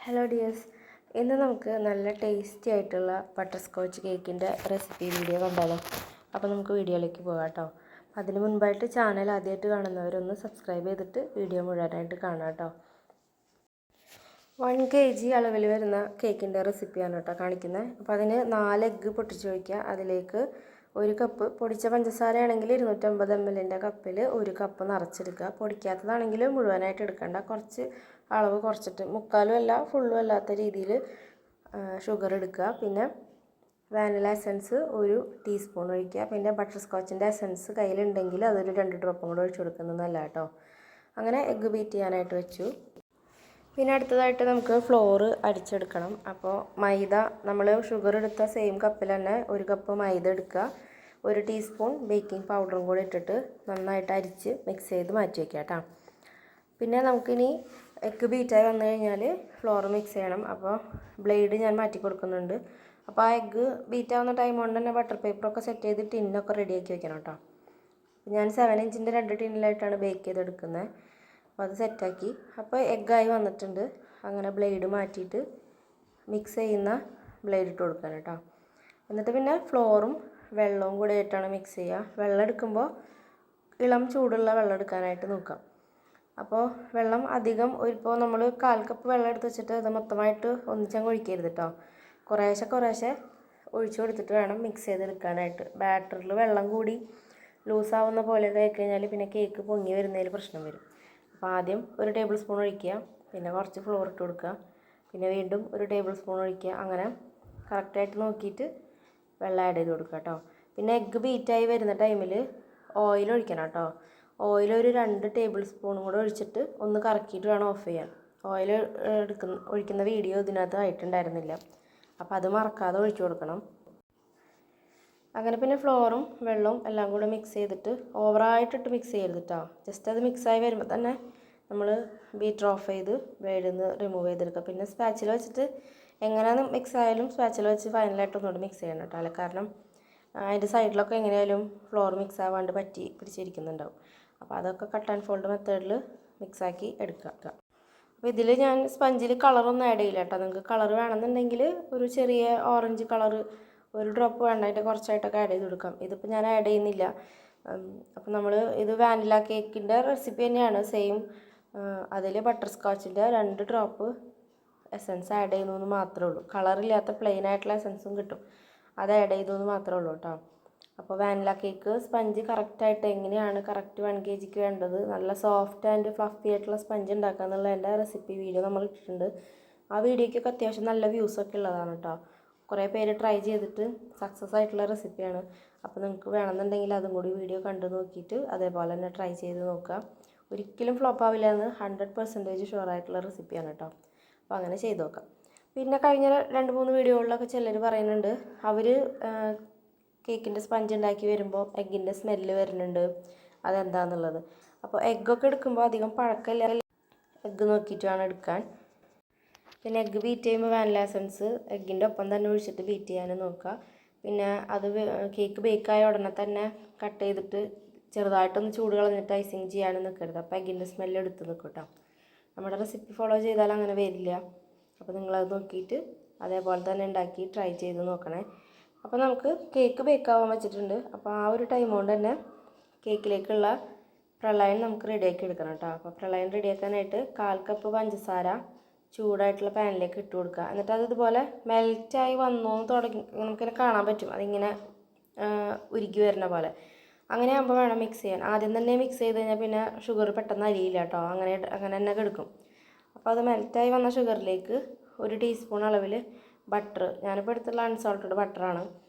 Hello dears, ഇന്ന് നമുക്ക് നല്ല ടേസ്റ്റി ആയിട്ടുള്ള ബട്ടർ സ്കോച്ച് കേക്കിൻ്റെ റെസിപ്പി വീഡിയോ കണ്ടാലോ. അപ്പോൾ നമുക്ക് വീഡിയോയിലേക്ക് പോകാം കേട്ടോ. അതിന് മുൻപായിട്ട് ചാനൽ ആദ്യമായിട്ട് കാണുന്നവരൊന്ന് സബ്സ്ക്രൈബ് ചെയ്തിട്ട് വീഡിയോ മുഴുവനായിട്ട് കാണാം കേട്ടോ. 1 kg അളവിൽ വരുന്ന കേക്കിൻ്റെ റെസിപ്പിയാണ് കേട്ടോ കാണിക്കുന്നത്. അപ്പോൾ അതിന് 4 എഗ്ഗ് പൊട്ടിച്ചൊഴിക്കുക. അതിലേക്ക് 1 കപ്പ് പൊടിച്ച പഞ്ചസാരയാണെങ്കിൽ 250 ml കപ്പിൽ 1 കപ്പ് നിറച്ചെടുക്കുക. പൊടിക്കാത്തതാണെങ്കിൽ മുഴുവനായിട്ട് എടുക്കേണ്ട, കുറച്ച് അളവ് കുറച്ചിട്ട്, മുക്കാലും അല്ല ഫുള്ളും അല്ലാത്ത രീതിയിൽ ഷുഗർ എടുക്കുക. പിന്നെ വാനില എസൻസ് 1 ടീസ്പൂൺ ഒഴിക്കുക. പിന്നെ ബട്ടർ സ്കോച്ചിൻ്റെ എസൻസ് കയ്യിലുണ്ടെങ്കിൽ അതൊരു 2 ഡ്രോപ്പും കൂടെ ഒഴിച്ചു കൊടുക്കുന്നത് നല്ല കേട്ടോ. അങ്ങനെ എഗ്ഗ് ബീറ്റ് ചെയ്യാനായിട്ട് വെച്ചു. പിന്നെ അടുത്തതായിട്ട് നമുക്ക് ഫ്ലോർ അടിച്ചെടുക്കണം. അപ്പോൾ മൈദ, നമ്മൾ ഷുഗർ എടുത്ത സെയിം കപ്പിൽ തന്നെ 1 കപ്പ് മൈദ എടുക്കുക. 1 ടീസ്പൂൺ ബേക്കിംഗ് പൗഡറും കൂടി ഇട്ടിട്ട് നന്നായിട്ട് അരിച്ച് മിക്സ് ചെയ്ത് മാറ്റി വയ്ക്കുക കേട്ടോ. പിന്നെ നമുക്കിനി എഗ്ഗ് ബീറ്റായി വന്നു കഴിഞ്ഞാൽ ഫ്ലോർ മിക്സ് ചെയ്യണം. അപ്പോൾ ബ്ലേഡ് ഞാൻ മാറ്റി കൊടുക്കുന്നുണ്ട്. അപ്പോൾ ആ എഗ്ഗ് ബീറ്റാവുന്ന ടൈം കൊണ്ട് തന്നെ ബട്ടർ പേപ്പറൊക്കെ സെറ്റ് ചെയ്ത് ടിന്നൊക്കെ റെഡിയാക്കി വെക്കണം കേട്ടോ. ഞാൻ 7 ഇഞ്ചിൻ്റെ 2 ടിന്നിലായിട്ടാണ് ബേക്ക് ചെയ്തെടുക്കുന്നത്. അപ്പോൾ അത് സെറ്റാക്കി. അപ്പോൾ എഗ്ഗായി വന്നിട്ടുണ്ട്. അങ്ങനെ ബ്ലേഡ് മാറ്റിയിട്ട് മിക്സ് ചെയ്യുന്ന ബ്ലേഡ് ഇട്ട് കൊടുക്കാൻ കേട്ടോ. എന്നിട്ട് പിന്നെ ഫ്ലോറും വെള്ളവും കൂടി ആയിട്ടാണ് മിക്സ് ചെയ്യുക. വെള്ളം എടുക്കുമ്പോൾ ഇളം ചൂടുള്ള വെള്ളം എടുക്കാനായിട്ട് നോക്കാം. അപ്പോൾ വെള്ളം അധികം, ഇപ്പോൾ നമ്മൾ 1/4 കപ്പ് വെള്ളം എടുത്ത് വെച്ചിട്ട് അത് മൊത്തമായിട്ട് ഒന്നിച്ചങ്ങ് ഒഴിക്കരുത് കേട്ടോ. കുറേശ്ശെ ഒഴിച്ചു കൊടുത്തിട്ട് വേണം മിക്സ് ചെയ്തെടുക്കാനായിട്ട്. ബാറ്ററിൽ വെള്ളം കൂടി ലൂസാവുന്ന പോലെയൊക്കെ ആയി കഴിഞ്ഞാൽ പിന്നെ കേക്ക് പൊങ്ങി വരുന്നതിൽ പ്രശ്നം വരും. അപ്പോൾ ആദ്യം 1 ടേബിൾ സ്പൂൺ ഒഴിക്കുക, പിന്നെ കുറച്ച് ഫ്ലോർ ഇട്ട് കൊടുക്കുക, പിന്നെ വീണ്ടും 1 ടേബിൾ സ്പൂൺ ഒഴിക്കുക. അങ്ങനെ കറക്റ്റായിട്ട് നോക്കിയിട്ട് വെള്ളം ആഡ് ചെയ്ത് കൊടുക്കുക കേട്ടോ. പിന്നെ എഗ്ഗ് ബീറ്റായി വരുന്ന ടൈമിൽ ഓയിൽ ഒഴിക്കണം കേട്ടോ. ഓയിൽ ഒരു 2 ടേബിൾ സ്പൂണും കൂടെ ഒഴിച്ചിട്ട് ഒന്ന് കറക്കിയിട്ട് വേണം ഓഫ് ചെയ്യാൻ. ഓയിൽ ഒഴിക്കുന്ന വീഡിയോ ഇതിനകത്ത് ആയിട്ടുണ്ടായിരുന്നില്ല, അപ്പോൾ അത് മറക്കാതെ ഒഴിച്ചു കൊടുക്കണം. അങ്ങനെ പിന്നെ ഫ്ലോറും വെള്ളവും എല്ലാം കൂടെ മിക്സ് ചെയ്തിട്ട് ഓവറായിട്ടിട്ട് മിക്സ് ചെയ്യരുത് കേട്ടോ. ജസ്റ്റ് അത് മിക്സായി വരുമ്പോൾ തന്നെ നമ്മൾ ബീറ്റർ ഓഫ് ചെയ്ത് ബ്ലേഡിൽ നിന്ന് റിമൂവ് ചെയ്തെടുക്കുക. പിന്നെ സ്പാച്ചിൽ വെച്ചിട്ട് എങ്ങനെയാണ് മിക്സ് ആയാലും സ്പാച്ചിൽ വെച്ച് ഫൈനലായിട്ടൊന്നുകൂടി മിക്സ് ചെയ്യണം കേട്ടോ. അല്ല, കാരണം അതിൻ്റെ സൈഡിലൊക്കെ എങ്ങനെയായാലും ഫ്ലോർ മിക്സ് ആവാണ്ട് പറ്റി പിടിച്ചിരിക്കുന്നുണ്ടാവും. അപ്പോൾ അതൊക്കെ കട്ട് ആൻഡ് ഫോൾഡ് മെത്തേഡിൽ മിക്സാക്കി എടുക്കുക. അപ്പോൾ ഇതിൽ ഞാൻ സ്പഞ്ചിൽ കളറൊന്നും ആഡ് ചെയ്യില്ല കേട്ടോ. നിങ്ങൾക്ക് കളർ വേണമെന്നുണ്ടെങ്കിൽ ഒരു ചെറിയ ഓറഞ്ച് കളർ 1 ഡ്രോപ്പ് വേണ്ട, അതിൻ്റെ കുറച്ചായിട്ടൊക്കെ ആഡ് ചെയ്ത് കൊടുക്കാം. ഇതിപ്പോൾ ഞാൻ ആഡ് ചെയ്യുന്നില്ല. അപ്പോൾ നമ്മൾ ഇത് വാനില കേക്കിൻ്റെ റെസിപ്പി തന്നെയാണ് സെയിം. അതിൽ ബട്ടർ സ്കോച്ചിൻ്റെ 2 ഡ്രോപ്പ് എസൻസ് ആഡ് ചെയ്യുന്നതെന്ന് മാത്രമേ ഉള്ളൂ. കളറില്ലാത്ത പ്ലെയിൻ ആയിട്ടുള്ള എസൻസും കിട്ടും, അത് ആഡ് ചെയ്തതെന്ന് മാത്രമേ ഉള്ളൂ കേട്ടോ. അപ്പോൾ വാനില കേക്ക് സ്പഞ്ച് കറക്റ്റായിട്ട് എങ്ങനെയാണ് കറക്റ്റ് 1 kgക്ക് വേണ്ടത്, നല്ല സോഫ്റ്റ് ആൻഡ് ഫ്ലഫി ആയിട്ടുള്ള സ്പഞ്ച് ഉണ്ടാക്കുക എന്നുള്ള എൻ്റെ റെസിപ്പി വീഡിയോ നമ്മൾ ഇട്ടിട്ടുണ്ട്. ആ വീഡിയോയ്ക്കൊക്കെ അത്യാവശ്യം നല്ല വ്യൂസൊക്കെ ഉള്ളതാണ് കേട്ടോ. കുറേ പേര് ട്രൈ ചെയ്തിട്ട് സക്സസ് ആയിട്ടുള്ള റെസിപ്പിയാണ്. അപ്പോൾ നിങ്ങൾക്ക് വേണമെന്നുണ്ടെങ്കിൽ അതും കൂടി വീഡിയോ കണ്ടു നോക്കിയിട്ട് അതേപോലെ തന്നെ ട്രൈ ചെയ്ത് നോക്കുക. ഒരിക്കലും ഫ്ലോപ്പ് ആവില്ല എന്ന് 100% ഷുവർ ആയിട്ടുള്ള റെസിപ്പിയാണ് കേട്ടോ. അപ്പോൾ അങ്ങനെ ചെയ്ത് നോക്കാം. പിന്നെ കഴിഞ്ഞ 2-3 വീഡിയോകളിലൊക്കെ ചിലർ പറയുന്നുണ്ട് അവർ കേക്കിൻ്റെ സ്പഞ്ച് ഉണ്ടാക്കി വരുമ്പോൾ എഗ്ഗിൻ്റെ സ്മെല്ല് വരുന്നുണ്ട്, അതെന്താണെന്നുള്ളത്. അപ്പോൾ എഗ്ഗൊക്കെ എടുക്കുമ്പോൾ അധികം പഴക്കമില്ല എഗ്ഗ് നോക്കിയിട്ട് വേണം എടുക്കാൻ. പിന്നെ എഗ്ഗ് ബീറ്റ് ചെയ്യുമ്പോൾ വാനില എസൻസ് എഗ്ഗിൻ്റെ ഒപ്പം തന്നെ ഒഴിച്ചിട്ട് ബീറ്റ് ചെയ്യാനും നോക്കുക. പിന്നെ അത് കേക്ക് ബേക്കായ ഉടനെ തന്നെ കട്ട് ചെയ്തിട്ട് ചെറുതായിട്ടൊന്ന് ചൂട് കളഞ്ഞിട്ട് ഐസിങ് ചെയ്യാനും നിൽക്കരുത്. അപ്പോൾ എഗ്ഗിൻ്റെ സ്മെല്ല് എടുത്ത് നിൽക്കും കേട്ടോ. നമ്മുടെ റെസിപ്പി ഫോളോ ചെയ്താൽ അങ്ങനെ വരില്ല. അപ്പോൾ നിങ്ങളത് നോക്കിയിട്ട് അതേപോലെ തന്നെ ഉണ്ടാക്കി ട്രൈ ചെയ്ത് നോക്കണേ. അപ്പോൾ നമുക്ക് കേക്ക് ബേക്കാവാൻ വെച്ചിട്ടുണ്ട്. അപ്പോൾ ആ ഒരു ടൈം കൊണ്ട് തന്നെ കേക്കിലേക്കുള്ള പ്രളയം നമുക്ക് റെഡിയാക്കി എടുക്കണം കേട്ടോ. അപ്പോൾ പ്രളയം റെഡിയാക്കാനായിട്ട് 1/4 കപ്പ് പഞ്ചസാര ചൂടായിട്ടുള്ള പാനിലേക്ക് ഇട്ട് കൊടുക്കുക. എന്നിട്ട് അത് ഇതുപോലെ മെൽറ്റായി വന്നു തുടങ്ങി നമുക്കിങ്ങനെ കാണാൻ പറ്റും, അതിങ്ങനെ ഉരുകി വരുന്ന പോലെ. അങ്ങനെ ആകുമ്പോൾ വേണം മിക്സ് ചെയ്യാൻ. ആദ്യം തന്നെ മിക്സ് ചെയ്ത് കഴിഞ്ഞാൽ പിന്നെ ഷുഗർ പെട്ടെന്ന് അരിയില്ല കേട്ടോ. അങ്ങനെ തന്നെ കിടക്കും. അപ്പോൾ അത് മെൽറ്റായി വന്ന ഷുഗറിലേക്ക് 1 ടീസ്പൂൺ അളവിൽ ബട്ടർ, ഞാനിപ്പോൾ എടുത്തുള്ള അൺസോൾട്ടഡ് ബട്ടറാണ്.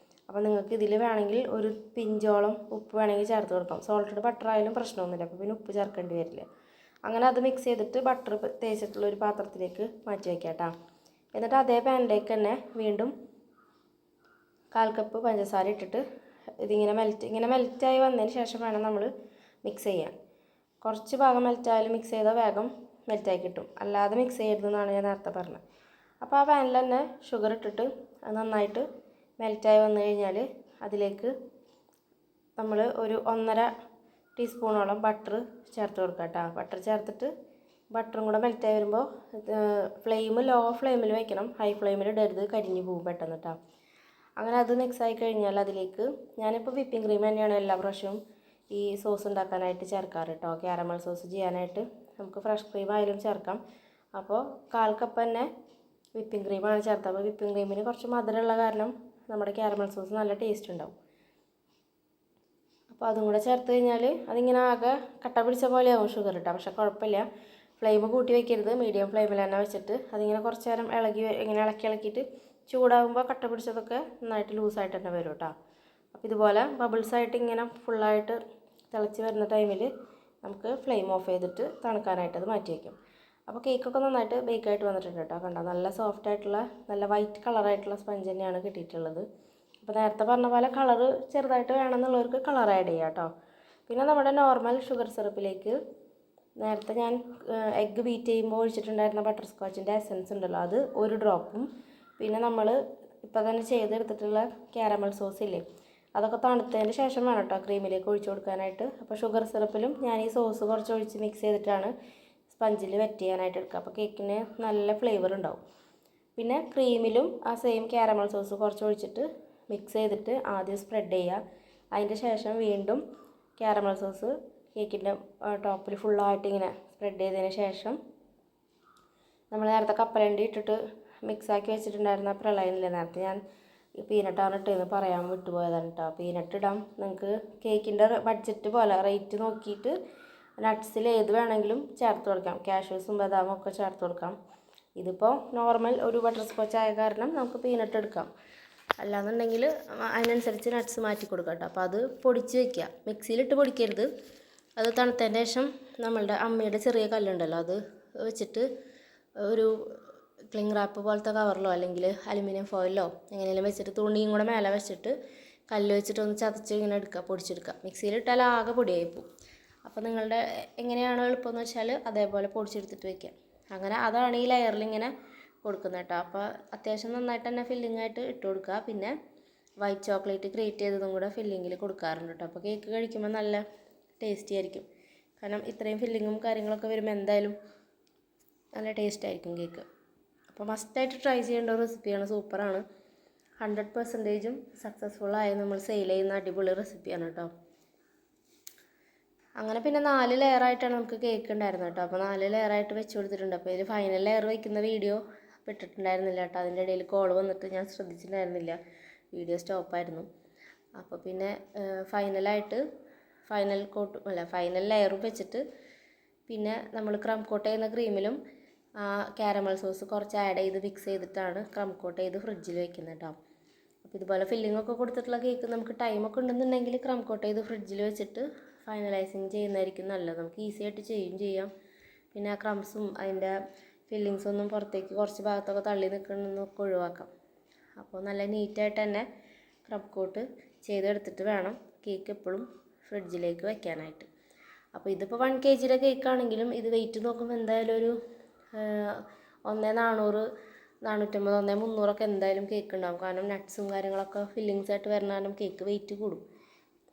അപ്പോൾ നിങ്ങൾക്ക് ഇതിൽ വേണമെങ്കിൽ 1 പിഞ്ചോളം ഉപ്പ് വേണമെങ്കിൽ ചേർത്ത് കൊടുക്കാം. സോൾട്ടഡ് ബട്ടർ ആയാലും പ്രശ്നമൊന്നുമില്ല, അപ്പോൾ പിന്നെ ഉപ്പ് ചേർക്കേണ്ടി വരില്ല. അങ്ങനെ അത് മിക്സ് ചെയ്തിട്ട് ബട്ടർ തേച്ചിട്ടുള്ള ഒരു പാത്രത്തിലേക്ക് മാറ്റി വയ്ക്കാം കേട്ടോ. എന്നിട്ട് അതേ പാനിലേക്ക് തന്നെ വീണ്ടും 1/4 കപ്പ് പഞ്ചസാര ഇട്ടിട്ട് ഇങ്ങനെ മെൽറ്റായി വന്നതിന് ശേഷം വേണം നമ്മൾ മിക്സ് ചെയ്യാൻ. കുറച്ച് ഭാഗം മെൽറ്റായാലും മിക്സ് ചെയ്താൽ വേഗം മെൽറ്റായി കിട്ടും, അല്ലാതെ മിക്സ് ചെയ്യരുതെന്നാണ് ഞാൻ നേരത്തെ പറഞ്ഞത്. അപ്പോൾ ആ പാനിൽ തന്നെ ഷുഗർ ഇട്ടിട്ട് അത് നന്നായിട്ട് മെൽറ്റായി വന്നു കഴിഞ്ഞാൽ അതിലേക്ക് നമ്മൾ ഒരു 1.5 ടീസ്പൂണോളം ബട്ടർ ചേർത്ത് കൊടുക്കുക കേട്ടോ. ബട്ടർ ചേർത്തിട്ട് ബട്ടറും കൂടെ മെൽറ്റായി വരുമ്പോൾ ഫ്ലെയിം ലോ ഫ്ലെയിമിൽ വെക്കണം, ഹൈ ഫ്ലെയിമിൽ ഇടരുത്, കരിഞ്ഞു പോകും പെട്ടെന്ന് കേട്ടോ. അങ്ങനെ അത് മിക്സായി കഴിഞ്ഞാൽ അതിലേക്ക് ഞാനിപ്പോൾ വിപ്പിംഗ് ക്രീം തന്നെയാണ് എല്ലാ പ്രാവശ്യവും ഈ സോസ് ഉണ്ടാക്കാനായിട്ട് ചേർക്കാറ് കേട്ടോ. ക്യാരമൽ സോസ് ചെയ്യാനായിട്ട് നമുക്ക് ഫ്രഷ് ക്രീം ആയാലും ചേർക്കാം. അപ്പോൾ 1/4 കപ്പ് തന്നെ വിപ്പിംഗ് ക്രീമാണ് ചേർത്തത്. അപ്പോൾ വിപ്പിംഗ് ക്രീമിന് കുറച്ച് മധുരമുള്ള കാരണം നമ്മുടെ ക്യാരമൽ സോസ് നല്ല ടേസ്റ്റ് ഉണ്ടാവും. അപ്പോൾ അതും കൂടെ ചേർത്ത് കഴിഞ്ഞാൽ അതിങ്ങനെ ആകെ കട്ട പിടിച്ച പോലെയാവും ഷുഗർ ഇട്ടാൽ. പക്ഷേ കുഴപ്പമില്ല, ഫ്ലെയിം കൂട്ടി വയ്ക്കരുത്, മീഡിയം ഫ്ലെയിമിൽ തന്നെ വെച്ചിട്ട് അതിങ്ങനെ കുറച്ച് നേരം ഇങ്ങനെ ഇളക്കിയിട്ട് ചൂടാകുമ്പോൾ കട്ട പിടിച്ചതൊക്കെ നന്നായിട്ട് ലൂസായിട്ട് തന്നെ വരും കേട്ടോ. അപ്പോൾ ഇതുപോലെ ബബിൾസായിട്ട് ഇങ്ങനെ ഫുള്ളായിട്ട് തിളച്ച് വരുന്ന ടൈമിൽ നമുക്ക് ഫ്ലെയിം ഓഫ് ചെയ്തിട്ട് തണുക്കാനായിട്ട് അത് മാറ്റി വയ്ക്കും. അപ്പോൾ കേക്കൊക്കെ നന്നായിട്ട് ബേക്കായിട്ട് വന്നിട്ടുണ്ട് കേട്ടോ. കണ്ടോ, നല്ല സോഫ്റ്റ് ആയിട്ടുള്ള നല്ല വൈറ്റ് കളറായിട്ടുള്ള സ്പഞ്ച് തന്നെയാണ് കിട്ടിയിട്ടുള്ളത്. അപ്പോൾ നേരത്തെ പറഞ്ഞ പോലെ കളറ് ചെറുതായിട്ട് വേണമെന്നുള്ളവർക്ക് കളർ ആഡ് ചെയ്യാം കേട്ടോ. പിന്നെ നമ്മുടെ നോർമൽ ഷുഗർ സിറപ്പിലേക്ക് നേരത്തെ ഞാൻ എഗ്ഗ് ബീറ്റ് ചെയ്യുമ്പോൾ ഒഴിച്ചിട്ടുണ്ടായിരുന്ന ബട്ടർ സ്കോച്ചിൻ്റെ എസൻസ് ഉണ്ടല്ലോ, അത് 1 ഡ്രോപ്പും പിന്നെ നമ്മൾ ഇപ്പോൾ തന്നെ ചെയ്തെടുത്തിട്ടുള്ള ക്യാരമൽ സോസ് ഇല്ലേ, അതൊക്കെ തണുത്തതിന് ശേഷം വേണം കേട്ടോ ക്രീമിലേക്ക് ഒഴിച്ചു കൊടുക്കാനായിട്ട്. അപ്പോൾ ഷുഗർ സിറപ്പിലും ഞാൻ ഈ സോസ് കുറച്ച് ഒഴിച്ച് മിക്സ് ചെയ്തിട്ടാണ് സ്പഞ്ചിൽ വെറ്റ് ചെയ്യാനായിട്ട് എടുക്കുക. അപ്പോൾ കേക്കിന് നല്ല ഫ്ലേവർ ഉണ്ടാവും. പിന്നെ ക്രീമിലും ആ സെയിം ക്യാരമൽ സോസ് കുറച്ച് ഒഴിച്ചിട്ട് മിക്സ് ചെയ്തിട്ട് ആദ്യം സ്പ്രെഡ് ചെയ്യുക. അതിൻ്റെ ശേഷം വീണ്ടും ക്യാരമൽ സോസ് കേക്കിൻ്റെ ടോപ്പിൽ ഫുള്ളായിട്ട് ഇങ്ങനെ സ്പ്രെഡ് ചെയ്തതിന് ശേഷം നമ്മൾ നേരത്തെ കപ്പലണ്ടി ഇട്ടിട്ട് മിക്സാക്കി വെച്ചിട്ടുണ്ടായിരുന്ന പ്രളയനില്ലേ, നേരത്തെ ഞാൻ പീനട്ടാണ് ഇട്ടെന്ന് പറയാൻ വിട്ടുപോയതാണ് കേട്ടോ. പീനട്ട് ഇടാം, നിങ്ങൾക്ക് കേക്കിൻ്റെ ബഡ്ജറ്റ് പോലെ റേറ്റ് നോക്കിയിട്ട് നട്ട്സിൽ ഏത് വേണമെങ്കിലും ചേർത്ത് കൊടുക്കാം. കാഷ്യൂസും ബദാമും ഒക്കെ ചേർത്ത് കൊടുക്കാം. ഇതിപ്പോൾ നോർമൽ ഒരു ബട്ടർ സ്കോച്ച് ആയ കാരണം നമുക്ക് പീനട്ട് എടുക്കാം. അല്ലാന്നുണ്ടെങ്കിൽ അതിനനുസരിച്ച് നട്ട്സ് മാറ്റി കൊടുക്കാം കേട്ടോ. അപ്പോൾ അത് പൊടിച്ച് വയ്ക്കുക, മിക്സിയിലിട്ട് പൊടിക്കരുത്. അത് തണുത്തതിന് ശേഷം നമ്മളുടെ അമ്മയുടെ ചെറിയ കല്ലുണ്ടല്ലോ, അത് വെച്ചിട്ട് ഒരു ക്ലിംഗ് റാപ്പ് പോലത്തെ കവറിലോ അല്ലെങ്കിൽ അലുമിനിയം ഫോയിലോ എങ്ങനെയെങ്കിലും വെച്ചിട്ട് തുണിയും കൂടെ മേലെ വെച്ചിട്ട് കല്ല് വെച്ചിട്ട് ഒന്ന് ചതച്ച് ഇങ്ങനെ എടുക്കുക, പൊടിച്ചെടുക്കുക. മിക്സിയിലിട്ടാൽ ആകെ പൊടിയായി പോകും. അപ്പോൾ നിങ്ങളുടെ എങ്ങനെയാണോ എളുപ്പമെന്ന് വെച്ചാൽ അതേപോലെ പൊടിച്ചെടുത്തിട്ട് വയ്ക്കുക. അങ്ങനെ അതാണ് ഈ ലെയറിൽ ഇങ്ങനെ കൊടുക്കുന്നത് കേട്ടോ. അപ്പോൾ അത്യാവശ്യം നന്നായിട്ട് തന്നെ ഫില്ലിംഗ് ആയിട്ട് ഇട്ട് കൊടുക്കുക. പിന്നെ വൈറ്റ് ചോക്ലേറ്റ് ഗ്രേറ്റ് ചെയ്തതും കൂടെ ഫില്ലിങ്ങിൽ കൊടുക്കാറുണ്ട് കേട്ടോ. അപ്പോൾ കേക്ക് കഴിക്കുമ്പോൾ നല്ല ടേസ്റ്റി ആയിരിക്കും. കാരണം ഇത്രയും ഫില്ലിങ്ങും കാര്യങ്ങളൊക്കെ വരുമ്പോൾ എന്തായാലും നല്ല ടേസ്റ്റ് ആയിരിക്കും കേക്ക്. അപ്പോൾ മസ്റ്റായിട്ട് ട്രൈ ചെയ്യേണ്ട ഒരു റെസിപ്പിയാണ്, സൂപ്പറാണ്. 100% സക്സസ്ഫുള്ളായി നമ്മൾ സെയിൽ ചെയ്യുന്ന അടിപൊളി റെസിപ്പിയാണ് കേട്ടോ. അങ്ങനെ പിന്നെ 4 ലെയറായിട്ടാണ് നമുക്ക് കേക്ക് ഉണ്ടായിരുന്നത് കേട്ടോ. അപ്പോൾ 4 ലെയറായിട്ട് വെച്ച് കൊടുത്തിട്ടുണ്ട്. അപ്പോൾ ഇതിൽ ഫൈനൽ ലെയർ വയ്ക്കുന്ന വീഡിയോ ഇട്ടിട്ടുണ്ടായിരുന്നില്ല കേട്ടോ. അതിൻ്റെ ഇടയിൽ കോൾ വന്നിട്ട് ഞാൻ ശ്രദ്ധിച്ചിട്ടുണ്ടായിരുന്നില്ല, വീഡിയോ സ്റ്റോപ്പായിരുന്നു. അപ്പോൾ പിന്നെ ഫൈനൽ ലെയറും വെച്ചിട്ട് പിന്നെ നമ്മൾ ക്രം കോട്ട് ചെയ്യുന്ന ക്രീമിലും ക്യാരമൽ സോസ് കുറച്ച് ആഡ് ചെയ്ത് മിക്സ് ചെയ്തിട്ടാണ് ക്രം കോട്ട് ചെയ്ത് ഫ്രിഡ്ജിൽ വെക്കുന്നത് കേട്ടോ. അപ്പോൾ ഇതുപോലെ ഫില്ലിങ്ങൊക്കെ കൊടുത്തിട്ടുള്ള കേക്ക് നമുക്ക് ടൈമൊക്കെ ഉണ്ടെന്നുണ്ടെങ്കിൽ ക്രം കോട്ട് ചെയ്ത് ഫ്രിഡ്ജിൽ വെച്ചിട്ട് ഫൈനലൈസിങ് ചെയ്യുന്നതായിരിക്കും നല്ലത്. നമുക്ക് ഈസി ആയിട്ട് ചെയ്യാം. പിന്നെ ആ ക്രംസും അതിൻ്റെ ഫില്ലിങ്സൊന്നും പുറത്തേക്ക് കുറച്ച് ഭാഗത്തൊക്കെ തള്ളി നിൽക്കുന്നതൊക്കെ ഒഴിവാക്കാം. അപ്പോൾ നല്ല നീറ്റായിട്ട് തന്നെ ക്രം കോട്ട് ചെയ്തെടുത്തിട്ട് വേണം കേക്ക് എപ്പോഴും ഫ്രിഡ്ജിലേക്ക് വയ്ക്കാനായിട്ട്. അപ്പോൾ ഇതിപ്പോൾ 1 kg കേക്കാണെങ്കിലും ഇത് വെയിറ്റ് നോക്കുമ്പോൾ എന്തായാലും ഒരു 1400, 450, 1300 എന്തായാലും കേക്ക് ഉണ്ടാകും. കാരണം നട്ട്സും കാര്യങ്ങളൊക്കെ ഫില്ലിങ്സ് ആയിട്ട് വരുന്ന കാരണം കേക്ക് വെയിറ്റ് കൂടും.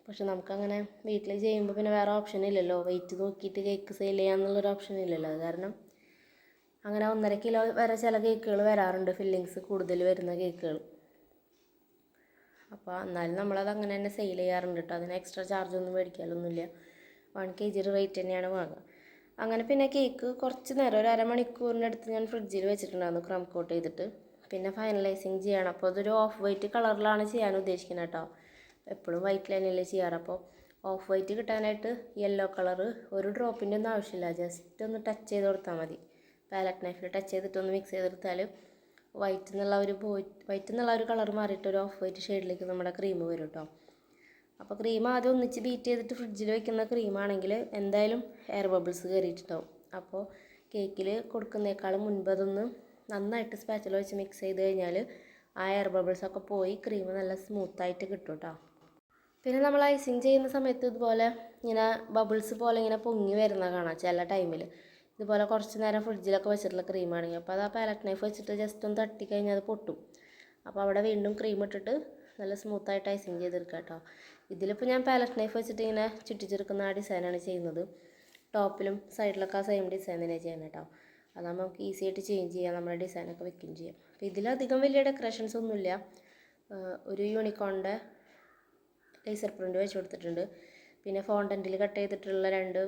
പക്ഷെ നമുക്കങ്ങനെ വീട്ടിൽ ചെയ്യുമ്പോൾ പിന്നെ വേറെ ഓപ്ഷൻ ഇല്ലല്ലോ, വെയിറ്റ് നോക്കിയിട്ട് കേക്ക് സെയിൽ ചെയ്യാമെന്നുള്ളൊരു ഓപ്ഷൻ ഇല്ലല്ലോ. അത് കാരണം അങ്ങനെ 1.5 കിലോ വരെ ചില കേക്കുകൾ വരാറുണ്ട്, ഫില്ലിങ്സ് കൂടുതൽ വരുന്ന കേക്കുകൾ. അപ്പോൾ എന്നാലും നമ്മളത് അങ്ങനെ തന്നെ സെയിൽ ചെയ്യാറുണ്ട് കേട്ടോ. അതിന് എക്സ്ട്രാ ചാർജൊന്നും മേടിക്കാനൊന്നുമില്ല. 1 kg റേറ്റ് തന്നെയാണ് വാങ്ങുക. അങ്ങനെ പിന്നെ കേക്ക് കുറച്ച് നേരം ഒരു അരമണിക്കൂറിനടുത്ത് ഞാൻ ഫ്രിഡ്ജിൽ വെച്ചിട്ടുണ്ടായിരുന്നു ക്രം കോട്ട് ചെയ്തിട്ട്. പിന്നെ ഫൈനലൈസിങ് ചെയ്യണം. അപ്പോൾ അതൊരു ഓഫ് വൈറ്റ് കളറിലാണ് ചെയ്യാൻ ഉദ്ദേശിക്കുന്നത് കേട്ടോ. എപ്പോഴും വൈറ്റ് ലൈനല്ലേ ചെയ്യാറ്. അപ്പോൾ ഓഫ് വൈറ്റ് കിട്ടാനായിട്ട് യെല്ലോ കളറ് ഒരു ഡ്രോപ്പിൻ്റെ ഒന്നും ആവശ്യമില്ല, ജസ്റ്റ് ഒന്ന് ടച്ച് ചെയ്ത് കൊടുത്താൽ മതി. പാലറ്റ് നൈഫിൽ ടച്ച് ചെയ്തിട്ടൊന്ന് മിക്സ് ചെയ്തെടുത്താൽ വൈറ്റ് എന്നുള്ള ഒരു കളർ മാറിയിട്ട് ഒരു ഓഫ് വൈറ്റ് ഷെയ്ഡിലേക്ക് നമ്മുടെ ക്രീം വരും കേട്ടോ. അപ്പോൾ ക്രീം ആദ്യം ഒന്നിച്ച് ബീറ്റ് ചെയ്തിട്ട് ഫ്രിഡ്ജിൽ വെക്കുന്ന ക്രീമാണെങ്കിൽ എന്തായാലും എയർ ബബിൾസ് കയറിയിട്ടുണ്ടാവും. അപ്പോൾ കേക്കിൽ കൊടുക്കുന്നേക്കാളും മുൻപ് അതൊന്ന് നന്നായിട്ട് സ്പാച്ചില വെച്ച് മിക്സ് ചെയ്ത് കഴിഞ്ഞാൽ ആ എയർ ബബിൾസൊക്കെ പോയി ക്രീം നല്ല സ്മൂത്തായിട്ട് കിട്ടും കേട്ടോ. പിന്നെ നമ്മൾ ഐസിങ് ചെയ്യുന്ന സമയത്ത് ഇതുപോലെ ഇങ്ങനെ ബബിൾസ് പോലെ ഇങ്ങനെ പൊങ്ങി വരുന്ന കാണാം ചില ടൈമിൽ. ഇതുപോലെ കുറച്ച് നേരം ഫ്രിഡ്ജിലൊക്കെ വെച്ചിട്ടുള്ള ക്രീമാണെങ്കിൽ അപ്പോൾ അത് ആ പാലറ്റ് നൈഫ് വെച്ചിട്ട് ജസ്റ്റ് ഒന്ന് തട്ടിക്കഴിഞ്ഞാൽ അത് പൊട്ടും. അപ്പോൾ അവിടെ വീണ്ടും ക്രീം ഇട്ടിട്ട് നല്ല സ്മൂത്തായിട്ട് ഐസിങ് ചെയ്തെടുക്കുക കേട്ടോ. ഇതിലിപ്പോൾ ഞാൻ പാലറ്റ് നൈഫ് വെച്ചിട്ട് ഇങ്ങനെ ചുറ്റിച്ചെടുക്കുന്ന ആ ഡിസൈനാണ് ചെയ്യുന്നത്. ടോപ്പിലും സൈഡിലൊക്കെ ആ സെയിം ഡിസൈൻ തന്നെ ചെയ്യണം കേട്ടോ. അതാകുമ്പോൾ നമുക്ക് ഈസി ആയിട്ട് ചേഞ്ച് ചെയ്യാം, നമ്മുടെ ഡിസൈനൊക്കെ വെക്കുകയും ചെയ്യാം. അപ്പോൾ ഇതിലധികം വലിയ ഡെക്കറേഷൻസ് ഒന്നുമില്ല. ഒരു യൂണിക്കോണിൻ്റെ ലേസർ പ്രിൻ്റ് വെച്ച് കൊടുത്തിട്ടുണ്ട്. പിന്നെ ഫോണ്ടൻറ്റിൽ കട്ട് ചെയ്തിട്ടുള്ള 2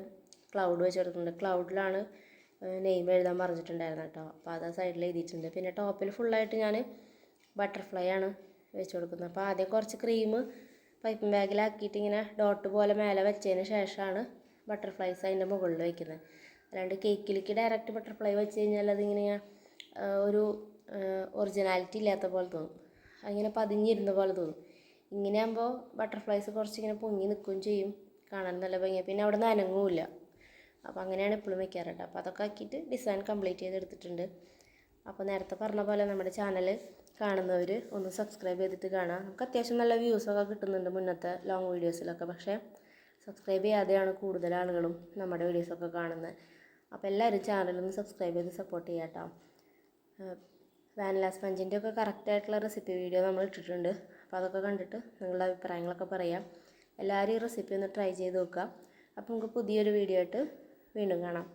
ക്ലൗഡ് വെച്ച് കൊടുത്തിട്ടുണ്ട്. ക്ലൗഡിലാണ് നെയിം എഴുതാൻ പറഞ്ഞിട്ടുണ്ടായിരുന്നു കേട്ടോ. അപ്പോൾ അത് സൈഡിൽ എഴുതിയിട്ടുണ്ട്. പിന്നെ ടോപ്പിൽ ഫുള്ളായിട്ട് ഞാൻ ബട്ടർഫ്ലൈ ആണ് വെച്ച് കൊടുക്കുന്നത്. അപ്പോൾ ആദ്യം കുറച്ച് ക്രീം പൈപ്പിംഗ് ബാഗിലാക്കിയിട്ട് ഇങ്ങനെ ഡോട്ട് പോലെ മേലെ വെച്ചതിന് ശേഷമാണ് ബട്ടർഫ്ലൈസ് അതിൻ്റെ മുകളിൽ വയ്ക്കുന്നത്. അല്ലാണ്ട് കേക്കിലേക്ക് ഡയറക്റ്റ് ബട്ടർഫ്ലൈ വെച്ച് കഴിഞ്ഞാൽ അതിങ്ങനെ ഒരു ഒറിജിനാലിറ്റി ഇല്ലാത്ത പോലെ തോന്നും, അങ്ങനെ പതിഞ്ഞിരുന്ന പോലെ തോന്നും. ഇങ്ങനെയാകുമ്പോൾ ബട്ടർഫ്ലൈസ് കുറച്ചിങ്ങനെ പൊങ്ങി നിൽക്കുകയും ചെയ്യും, കാണാൻ നല്ല ഭംഗിയാണ്. പിന്നെ അവിടെ നിന്ന് അനങ്ങുമില്ല. അപ്പോൾ അങ്ങനെയാണ് എപ്പോഴും വെക്കാറ് കേട്ടോ. അപ്പോൾ അതൊക്കെ ആക്കിയിട്ട് ഡിസൈൻ കംപ്ലീറ്റ് ചെയ്തെടുത്തിട്ടുണ്ട്. അപ്പോൾ നേരത്തെ പറഞ്ഞ പോലെ നമ്മുടെ ചാനൽ കാണുന്നവർ ഒന്ന് സബ്സ്ക്രൈബ് ചെയ്തിട്ട് കാണാം. നമുക്ക് അത്യാവശ്യം നല്ല വ്യൂസൊക്കെ കിട്ടുന്നുണ്ട് മുന്നത്തെ ലോങ് വീഡിയോസിലൊക്കെ. പക്ഷേ സബ്സ്ക്രൈബ് ചെയ്യാതെയാണ് കൂടുതൽ ആളുകളും നമ്മുടെ വീഡിയോസൊക്കെ കാണുന്നത്. അപ്പോൾ എല്ലാവരും ചാനലൊന്ന് സബ്സ്ക്രൈബ് ചെയ്ത് സപ്പോർട്ട് ചെയ്യാം കേട്ടോ. വാനില സ്പഞ്ചിൻ്റെ ഒക്കെ കറക്റ്റായിട്ടുള്ള റെസിപ്പി വീഡിയോ നമ്മൾ ഇട്ടിട്ടുണ്ട്. അപ്പോൾ അതൊക്കെ കണ്ടിട്ട് നിങ്ങളുടെ അഭിപ്രായങ്ങളൊക്കെ പറയാം. എല്ലാവരും ഈ റെസിപ്പി ഒന്ന് ട്രൈ ചെയ്ത് നോക്കുക. അപ്പോൾ നമുക്ക് പുതിയൊരു വീഡിയോ ആയിട്ട് വീണ്ടും കാണാം.